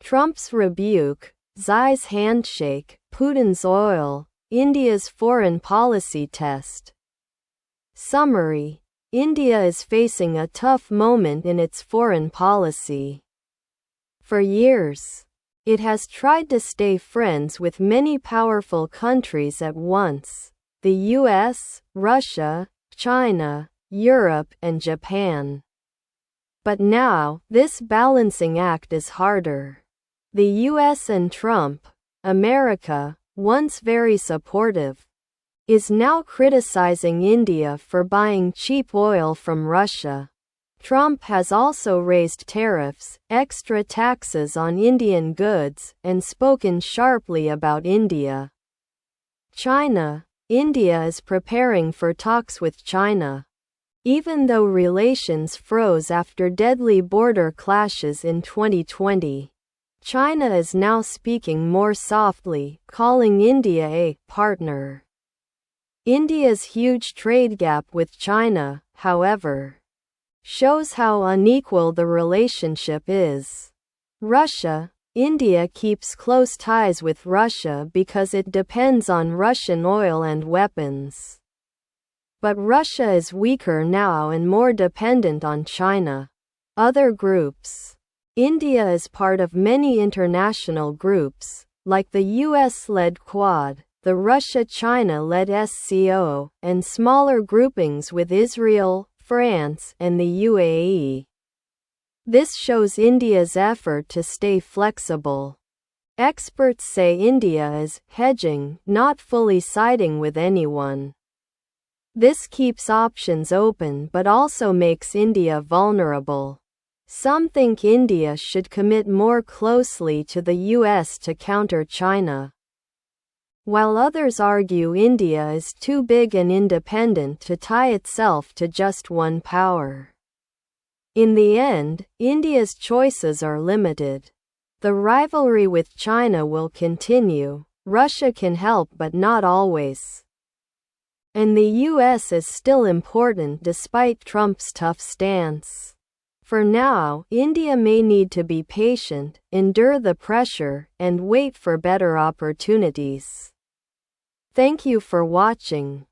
Trump's rebuke, Xi's handshake, Putin's oil, India's foreign policy test. Summary: India is facing a tough moment in its foreign policy. For years, it has tried to stay friends with many powerful countries at once: the US, Russia, China, Europe, and Japan. But now, this balancing act is harder. The US and Trump, America, once very supportive, is now criticizing India for buying cheap oil from Russia. Trump has also raised tariffs, extra taxes on Indian goods, and spoken sharply about India. China: India is preparing for talks with China. Even though relations froze after deadly border clashes in 2020, China is now speaking more softly, calling India a partner. India's huge trade gap with China, however, shows how unequal the relationship is. Russia: India keeps close ties with Russia because it depends on Russian oil and weapons. But Russia is weaker now and more dependent on China. Other groups: India is part of many international groups, like the US-led Quad, the Russia-China-led SCO, and smaller groupings with Israel, France, and the UAE. This shows India's effort to stay flexible. Experts say India is hedging, not fully siding with anyone. This keeps options open but also makes India vulnerable. Some think India should commit more closely to the US to counter China, while others argue India is too big and independent to tie itself to just one power. In the end, India's choices are limited. The rivalry with China will continue. Russia can help but not always. And the US is still important despite Trump's tough stance. For now, India may need to be patient, endure the pressure, and wait for better opportunities. Thank you for watching.